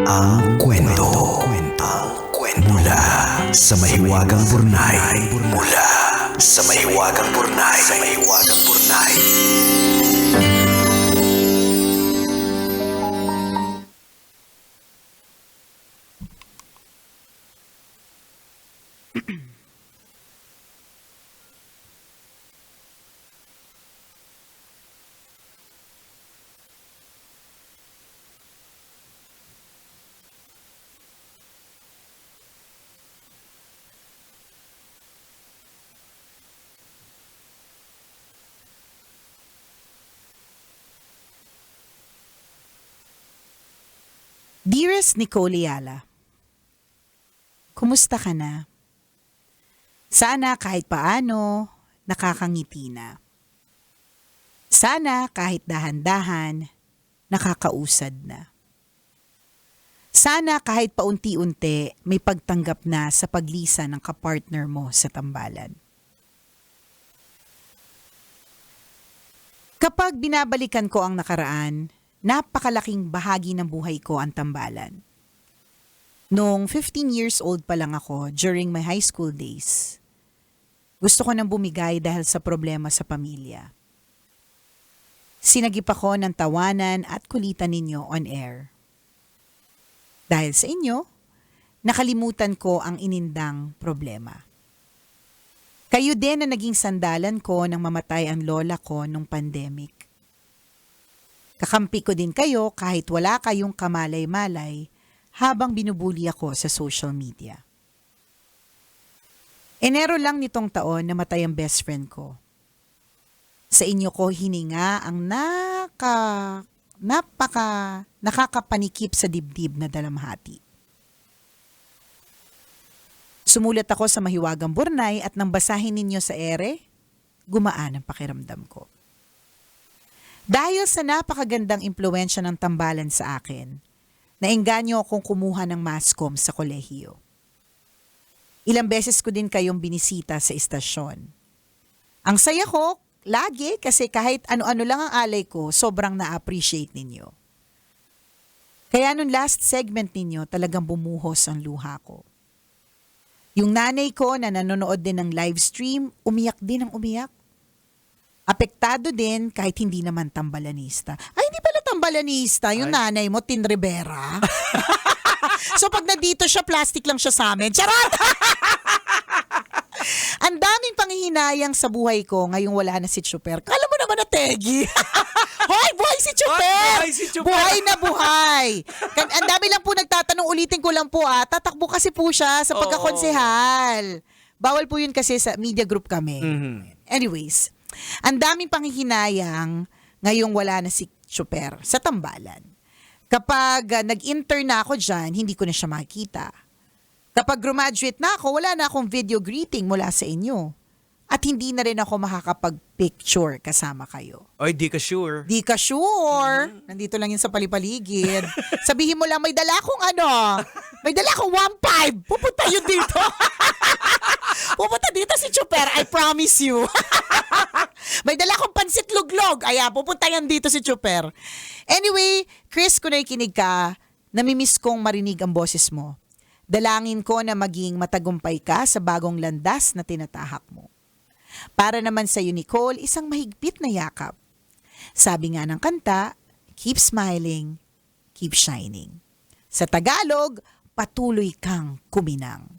Ang kwento. Mula sa mahiwagang Burnay. Mula sa mahiwagang Burnay. Dearest Nicole Ayala, kumusta ka na? Sana kahit paano nakakangiti na. Sana kahit dahan-dahan nakakausad na. Sana kahit paunti-unti may pagtanggap na sa paglisan ng kapartner mo sa tambalan. Kapag binabalikan ko ang nakaraan, napakalaking bahagi ng buhay ko ang tambalan. Noong 15 years old pa lang ako during my high school days, gusto ko nang bumigay dahil sa problema sa pamilya. Sinagip ako ng tawanan at kulitan ninyo on air. Dahil sa inyo, nakalimutan ko ang inindang problema. Kayo din na naging sandalan ko nang mamatay ang lola ko nung pandemic. Kakampi ko din kayo kahit wala kayong kamalay-malay habang binubuli ako sa social media. Enero lang nitong taon namatay ang best friend ko. Sa inyo ko hininga ang nakakapanikip sa dibdib na dalamhati. Sumulat ako sa mahiwagang Burnay at nang basahin ninyo sa ere, gumaan ang pakiramdam ko. Dahil sa napakagandang impluwensya ng tambalan sa akin, naengganyo akong kumuha ng mass comm sa kolehiyo. Ilang beses ko din kayong binisita sa istasyon. Ang saya ko, lagi kasi kahit ano-ano lang ang alay ko, sobrang na-appreciate ninyo. Kaya nung last segment ninyo, talagang bumuhos ang luha ko. Yung nanay ko na nanonood din ng live stream, umiyak din ang umiyak. Apektado din kahit hindi naman tambalanista. Ay, hindi pala tambalanista. Yung nanay mo, Tin Rivera. So pag nandito siya, plastic lang siya sa amin. Charot! Ang daming panghihinayang sa buhay ko ngayong wala na si Chuper. Kala mo naman na Tegi. Hoy, buhay si Chuper! Buhay na buhay! Ang dami lang po nagtatanong, ulitin ko lang po tatakbo kasi po siya sa pagkakonsehal. Bawal po yun kasi sa media group kami. Anyways, ang daming panghihinayang ngayong wala na si Chuper sa tambalan. Kapag nag-intern na ako dyan, hindi ko na siya makikita. Kapag graduate na ako, wala na akong video greeting mula sa inyo. At hindi na rin ako makakapag-picture kasama kayo. Oy, di ka sure. Di ka sure. Nandito lang yun sa palipaligid. Sabihin mo lang, may dala akong may dala akong 1.5. Pupunta yun dito. Pupunta dito si Chuper, I promise you. May dala akong pansit luglog. Pupunta yan dito si Chuper. Anyway, Chris, kung nakikinig ka, namimiss kong marinig ang boses mo. Dalangin ko na maging matagumpay ka sa bagong landas na tinatahak mo. Para naman sa iyo, Nicole, isang mahigpit na yakap. Sabi nga ng kanta, keep smiling, keep shining. Sa Tagalog, patuloy kang kuminang.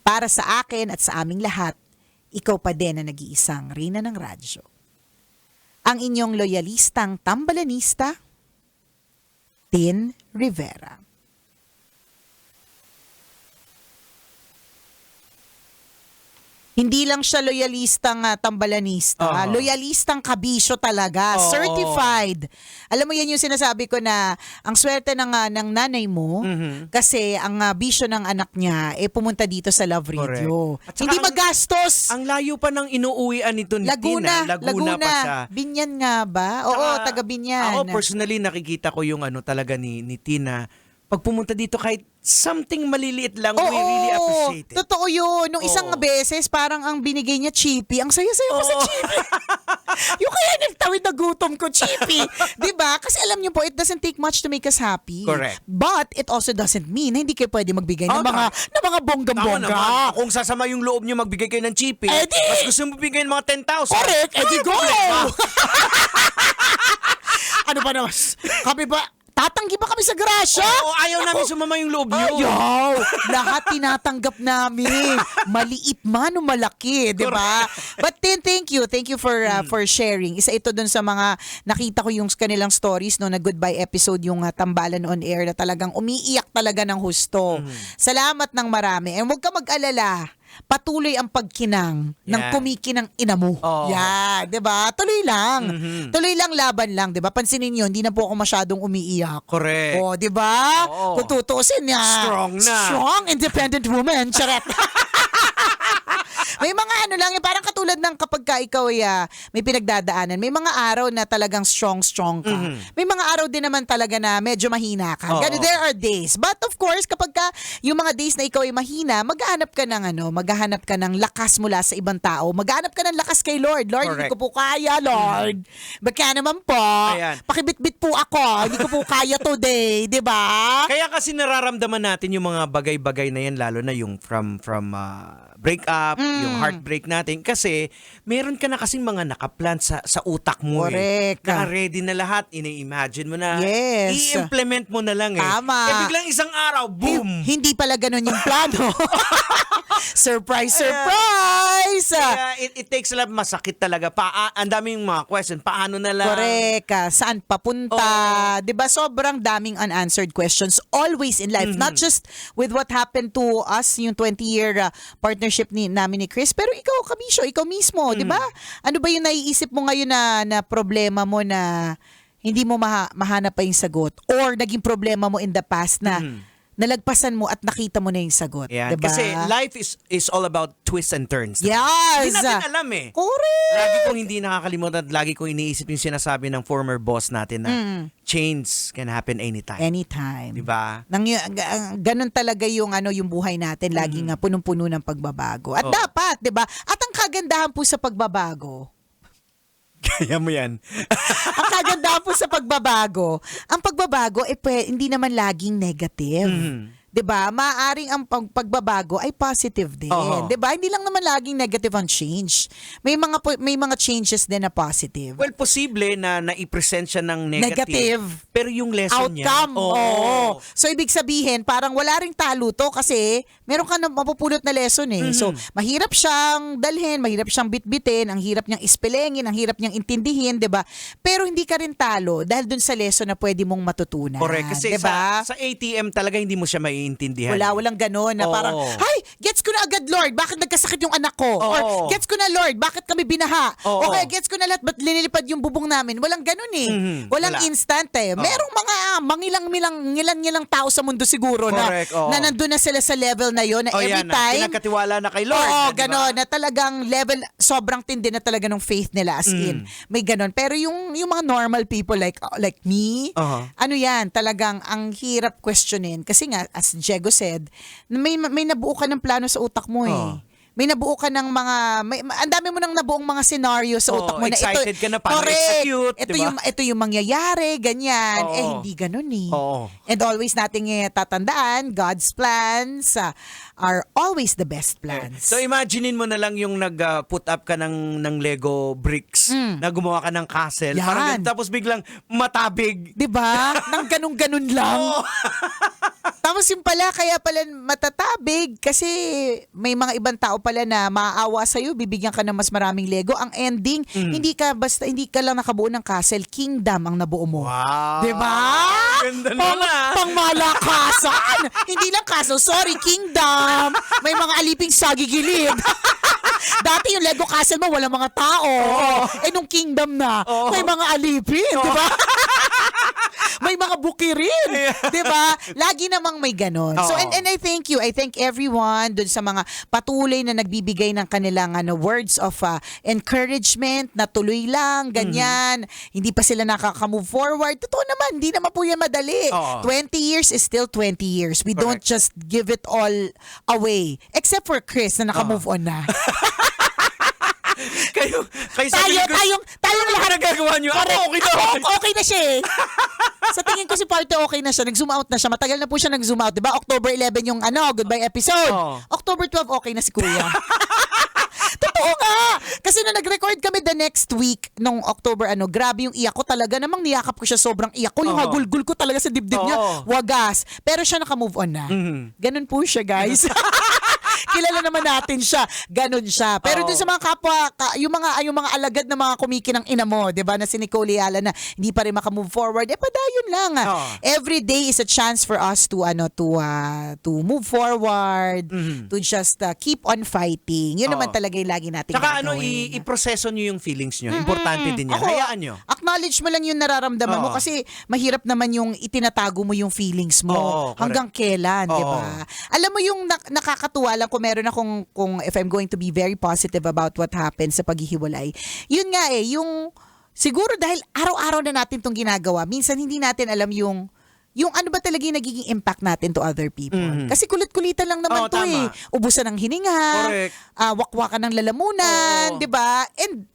Para sa akin at sa aming lahat, ikaw pa din na nag-iisang reyna ng radyo. Ang inyong loyalistang tambalanista, Tin Rivera. Hindi lang siya loyalistang tambalanista, loyalistang kabisyo talaga, certified. Alam mo yan yung sinasabi ko na ang swerte ng nanay mo kasi ang bisyo ng anak niya pumunta dito sa Love Radio. Hindi magastos. Ang layo pa ng inuuwian nito ni Tina. Laguna pa siya. Binyan nga ba? Oo, taga Binyan. Ako personally nakikita ko yung talaga ni Tina. pag pumunta dito kahit something maliliit lang, we really appreciate it. Totoo yun. Nung isang beses, parang ang binigay niya chippy. Ang saya-saya ko sa chippy. Yung kaya nagtawid na gutom ko, chippy. Diba? Kasi alam niyo po, it doesn't take much to make us happy. Correct. But it also doesn't mean na hindi kayo pwede magbigay ng mga bonggam-bongga. Tama naman. Kung sasama yung loob niyo magbigay kayo ng chippy, mas gusto mo bigay ng mga 10,000. Correct. Edi go! Ano ba naman? Kami ba? Tatanggi ba kami sa grasya? Oo, ayaw namin sumama yung loob niyo. Ayaw! Lahat tinatanggap namin. Maliit man o malaki, di ba? But then, thank you. Thank you for sharing. Isa ito dun sa mga nakita ko yung kanilang stories no, na goodbye episode, yung Tambalan on Air na talagang umiiyak talaga ng husto. Salamat ng marami. And huwag ka mag-alala. Patuloy ang pagkinang ng kumikinang ina mo. Yeah, 'di ba? Tuloy lang. Tuloy lang, laban lang, 'di ba? Pansinin niyo, hindi na po ako masyadong umiiyak. Correct. 'di ba? Oo. Kung tutuusin niya. Strong na. Strong, independent woman. Charet. May mga ano lang, parang katulad ng kapag ka ikaw ay may pinagdadaanan, may mga araw na talagang strong ka. May mga araw din naman talaga na medyo mahina ka. Ganun, there are days. But of course, kapag ka yung mga days na ikaw ay mahina, maghahanap ka ng lakas mula sa ibang tao. Maghahanap ka ng lakas kay Lord. Lord, hindi ko po kaya, Lord. Baka naman po, pakibitbit po ako. Hindi ko po kaya today, di ba? Kaya kasi nararamdaman natin yung mga bagay-bagay na yan, lalo na yung from breakup, yung heartbreak natin. Kasi meron ka na kasing mga nakaplan sa utak mo. Correct. Naka-ready na lahat. Ini-imagine mo na. Yes. I-implement mo na lang Tama. biglang isang araw, boom! Hindi pala ganun yung plano. Surprise! Kaya it takes a lot, masakit talaga. Ang daming mga question. Paano na lang? Correct. Saan papunta? 'Di ba sobrang daming unanswered questions always in life. Not just with what happened to us, yung 20-year partnership namin ni Chris, pero ikaw, Kabisyo, ikaw mismo, 'di ba? Ano ba yung naiisip mo ngayon na problema mo na hindi mo mahanap pa yung sagot, or naging problema mo in the past na nalagpasan mo at nakita mo na yung sagot. Yeah, diba? kasi life is all about twists and turns. Yes! Hindi natin alam eh. Correct! Lagi kong hindi nakakalimutan at lagi kong iniisip yung sinasabi ng former boss natin na change can happen anytime. Anytime. Diba? Ganun talaga yung buhay natin, laging punong-puno ng pagbabago. At dapat, 'di ba? At ang kagandahan po sa pagbabago, kaya mo yan. ang kagandahan po sa pagbabago, ang pagbabago hindi naman laging negative. 'Di ba? Maaring ang pagbabago ay positive din. 'Di ba? Hindi lang naman laging negative ang change. May mga changes din na positive. Well, posible na naipresent siya ng negative. Pero yung lesson Outcome. niya. Oo. So, ibig sabihin, parang wala ring talo to kasi meron ka na mapupulot na lesson eh. So, mahirap siyang dalhin, mahirap siyang bitbitin, ang hirap niyang ispelengin, ang hirap niyang intindihin, 'di ba? Pero hindi ka rin talo dahil dun sa lesson na pwede mong matutunan. Correct. Kasi diba? sa ATM talaga hindi mo siya maiintindihan. Walang ganon na parang, ay, gets ko na agad, Lord, bakit nagkasakit yung anak ko? Or, gets ko na, Lord, bakit kami binaha? O kaya, gets ko na lahat, ba't linilipad yung bubong namin? Walang ganon eh. Walang instant eh. Merong mga mangilang tao sa mundo siguro na nandun na sila sa level na yon na every time. Pinagkatiwala na kay Lord. Oo, ganon. Na talagang level, sobrang tindi na talaga ng faith nila as in. May ganon. Pero yung mga normal people like me, ano yan, talagang ang hirap questionin. Kasi nga, as Diego said, may nabuo ka ng plano sa utak mo eh. May nabuo ka ng ang dami mo nang nabuong mga scenario sa utak mo na ito. Excited ka na paano execute, diba? Ito yung mangyayari, ganyan. Hindi ganun eh. And always nating tatandaan, God's plans are always the best plans. So imaginein mo na lang yung nag-put up ka ng Lego bricks, na gumawa ka ng castle. Yan. Parang tapos biglang matabig. Diba? Nang ganun-ganun lang. Tapos yung kaya pala matatabig kasi may mga ibang tao pala na maaawa sa'yo, bibigyan ka ng mas maraming Lego. Ang ending, hindi ka lang nakabuo ng castle, kingdom ang nabuo mo. Wow! Diba? Ganda na. Pangmalakasan! Hindi lang castle, sorry, kingdom! May mga aliping sa gigilid. Dati yung Lego castle mo, walang mga tao. Nung kingdom na, may mga alipin. Diba? May mga bukirin. Diba? Lagi namang may ganon. So, and I thank you. I thank everyone dun sa mga patuloy na nagbibigay ng kanilang words of encouragement na tuloy lang, ganyan. Hindi pa sila nakaka-move forward. Totoo naman, hindi naman po yan madali. 20 years is still 20 years. We don't just give it all away. Except for Chris na naka-move on na. kayo Tayong lahat. nagagawa nyo. Okay na siya eh. Sa tingin ko si Parte okay na siya. Nag-zoom out na siya. Matagal na po siya nag-zoom out. Diba? October 11 yung goodbye episode. October 12 okay na si Kuya. Totoo nga. Kasi na nag-record kami the next week nung October, grabe yung iyak ko talaga. Namang niyakap ko siya, sobrang iyak ko. Yung hagulgul ko talaga sa dibdib niya. Wagas. Pero siya naka-move on na. Ganun po siya, guys. Kilala naman natin siya. Ganun siya. Pero dun sa mga kapwa, yung mga alagad na mga kumikinang ina mo, 'di ba, na si Nicole Ayala na hindi pa rin maka-move forward, padayon lang. Every day is a chance for us to move forward, to just keep on fighting. Yun naman talaga yung lagi nating Saka gagawin. i-proseso nyo yung feelings nyo. Importante din yan. Ako, Hayaan nyo. Acknowledge mo lang yung nararamdaman mo kasi mahirap naman yung itinatago mo yung feelings mo hanggang kailan, 'di ba? Alam mo yung nakakatuwa lang kung meron akong if I'm going to be very positive about what happened sa paghihiwalay. Yun nga yung siguro dahil araw-araw na natin tong ginagawa, minsan hindi natin alam yung ano ba talaga yung nagiging impact natin to other people. Kasi kulit-kulitan lang naman to tama. Ubusan ng hininga, Correct. wakwakan ng lalamunan, 'di ba? And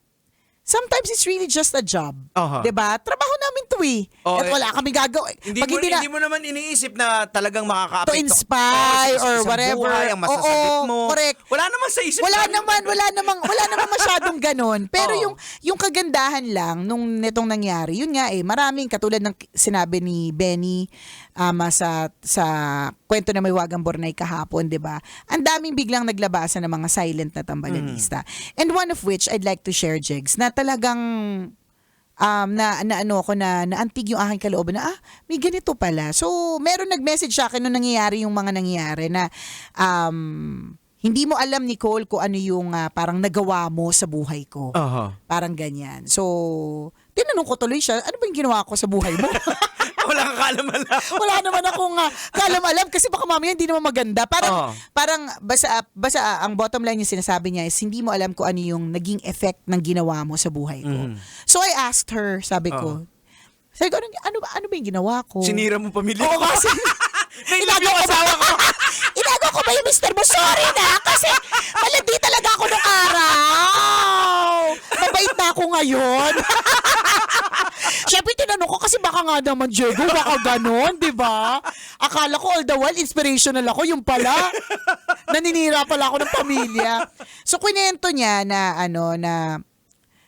sometimes it's really just a job. 'Di ba? Trabaho namin to At wala kami gagawin. Hindi mo naman iniisip na talagang makaka-apekto. To inspire or isang whatever. Buhay, ang masasabit mo. Correct. Wala naman sa isip. Wala naman masyadong ganun. Pero yung kagandahan lang nung nitong nangyari, yun nga maraming katulad ng sinabi ni Benny sa kwento na may wagang Bornay kahapon, 'di ba? Ang daming biglang naglabasan ng mga silent na tambalanista. And one of which I'd like to share, Jigs, na talagang naantig yung aking kalooban na may ganito pala. So, meron nag-message sa akin nung nangyayari yung mga nangyayari na hindi mo alam, Nicole, kung ano yung parang nagawa mo sa buhay ko. Parang ganyan. So, tinanong ko tuloy siya, ano ba yung ginawa ko sa buhay mo? Wala kang kaalam-alam. Wala naman akong kaalam-alam kasi baka mamaya hindi naman maganda. Parang basta ang bottom line yung sinasabi niya is hindi mo alam kung ano yung naging effect ng ginawa mo sa buhay ko. So I asked her, sabi ko, ano ba yung ginawa ko? Sinira mo pamilya. Oo, kasi inago ko ba yung mister mo? Sorry na, kasi malandi talaga ako nung araw. Mabait na ako ngayon. Siyempre, tinanong ko kasi baka nga naman, Diego, baka ganon, di ba? Akala ko all the while, inspirational ako. Yung pala, naninira pala ako ng pamilya. So, kwento niya na,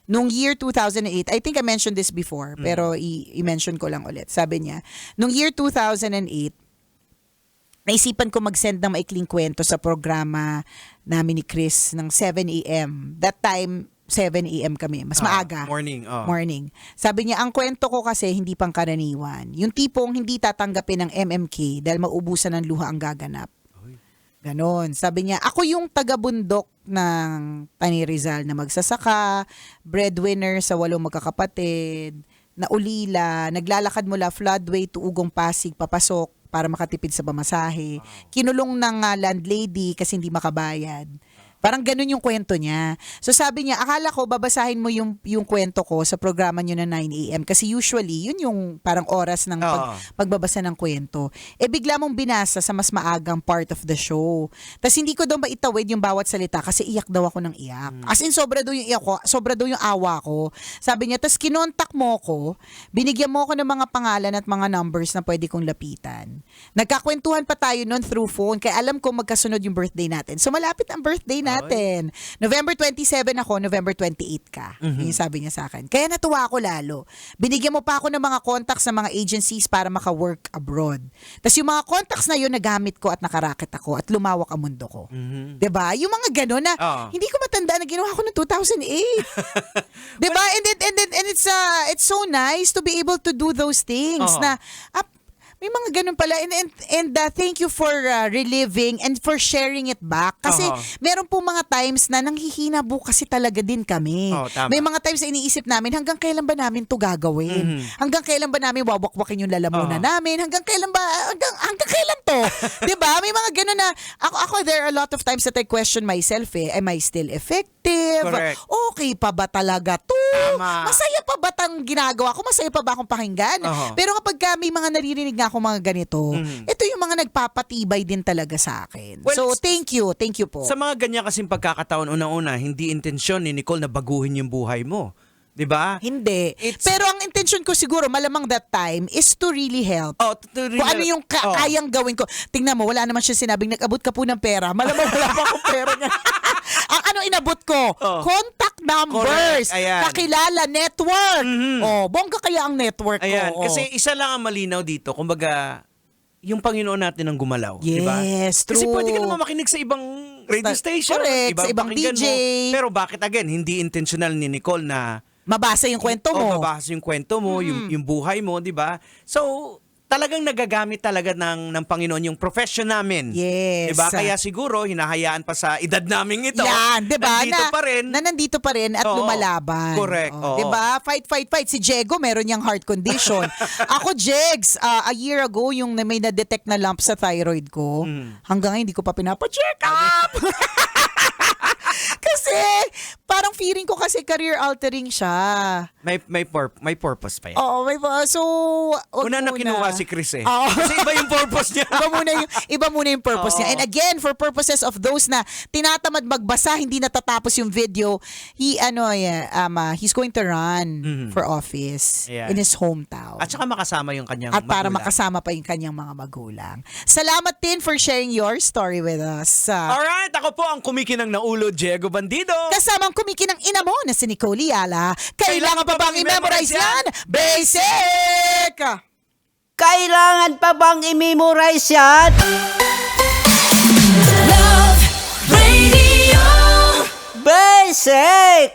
nung year 2008, I think I mentioned this before, pero i-mention ko lang ulit. Sabi niya, nung year 2008, naisipan ko mag-send ng maikling kwento sa programa namin ni Chris ng 7 a.m. That time, 7 a.m. kami. Mas maaga. Morning. Sabi niya, ang kwento ko kasi hindi pangkaraniwan. Yung tipong hindi tatanggapin ng MMK dahil maubusan ng luha ang gaganap. Ganon. Sabi niya, ako yung taga-bundok ng Tani Rizal na magsasaka, breadwinner sa 8 magkakapatid, na ulila, naglalakad mula Floodway to Ugong Pasig, papasok para makatipid sa pamasahe. Kinulong ng landlady kasi hindi makabayad. Parang ganun yung kwento niya. So sabi niya, akala ko babasahin mo yung kwento ko sa programa niyo na 9 a.m. Kasi usually, yun yung parang oras ng pagbabasa ng kwento. Bigla mong binasa sa mas maagang part of the show. Tapos hindi ko daw maitawid yung bawat salita kasi iyak daw ako ng iyak. As in, sobra daw yung iyak ko, sobra daw yung awa ko. Sabi niya, tapos kinontak mo ko, binigyan mo ko ng mga pangalan at mga numbers na pwede kong lapitan. Nagkakwentuhan pa tayo nun through phone, kaya alam ko magkasunod yung birthday natin. So malapit ang birthday natin. November 27 ako, November 28 ka. Yung sabi niya sa akin. Kaya natuwa ako lalo. Binigyan mo pa ako ng mga contacts ng mga agencies para maka-work abroad. Tapos yung mga contacts na yun, nagamit ko at nakaraket ako at lumawak ang mundo ko. Diba? Yung mga gano'n na hindi ko matanda na ginawa ko noong 2008. Diba? And it's so nice to be able to do those things na May mga ganun pala. And thank you for reliving and for sharing it back. Kasi meron po mga times na nanghihina po kasi talaga din kami. Tama. May mga times na iniisip namin, hanggang kailan ba namin to gagawin? Hanggang kailan ba namin wawakwakin yung lalamunan namin? Hanggang kailan kailan to? 'Di ba? May mga ganun na ako there are a lot of times that I question myself am I still effective? Correct. Okay pa ba talaga to? Tama. Masaya pa ba tang ginagawa ko? Masaya pa ba akong pakinggan? Pero kapag may mga naririnig nga ako mga ganito, ito yung mga nagpapatibay din talaga sa akin. Well, So thank you po. Sa mga ganyan kasing pagkakataon, unang-una, hindi intensyon ni Nicole na baguhin yung buhay mo. 'Di ba? Hindi. Pero ang intention ko siguro, malamang that time, is to really help. Kung ano yung kayang gawin ko. Tingnan mo, wala naman siya sinabing, nag-abot ka po ng pera. Malamang wala pa akong pera niya. Ang ano inabot ko? Contact numbers. Correct. Ayan. Kakilala, network. Bongga kaya ang network ko. Ayan, kasi isa lang ang malinaw dito. Kumbaga, yung Panginoon natin ang gumalaw. Diba? Yes, Kasi true. pwede ka naman makinig sa ibang radio station. Correct, sa ibang pakinggan DJ. Mo. Pero bakit again, hindi intentional ni Nicole na mabasa yung kwento mo. mabahas yung kwento mo, yung buhay mo, di ba? So, talagang nagagamit talaga ng Panginoon yung profession namin. Yes. Di ba? Kaya siguro, hinahayaan pa sa edad namin ito. Yan, di ba? Nandito pa rin. at lumalaban. Correct. Di ba? Fight. Si Diego, meron niyang heart condition. Ako, Jegs, a year ago, yung may na-detect na lump sa thyroid ko, hanggang ngayon, hindi ko pa pinapa-check up. Kasi, parang feeling ko kasi career altering siya. May purpose pa yan. Oo, so, wag Una na muna. kinuha si Chris eh. Oo. Kasi iba yung purpose niya. iba muna yung purpose niya. And again, for purposes of those na tinatamad magbasa, hindi natatapos yung video, he's going to run for office in his hometown. At saka makasama yung kanyang At para magulang. makasama pa yung kanyang mga magulang. Salamat din for sharing your story with us. Alright, ako po ang kumikinang na ulo, Diego Bandido. Kasamang kumikinang ina mo na si Nicole Yala. Kailangan pa bang i-memorize yan? Basic! Kailangan pa bang i-memorize yan? Love Radio. Basic!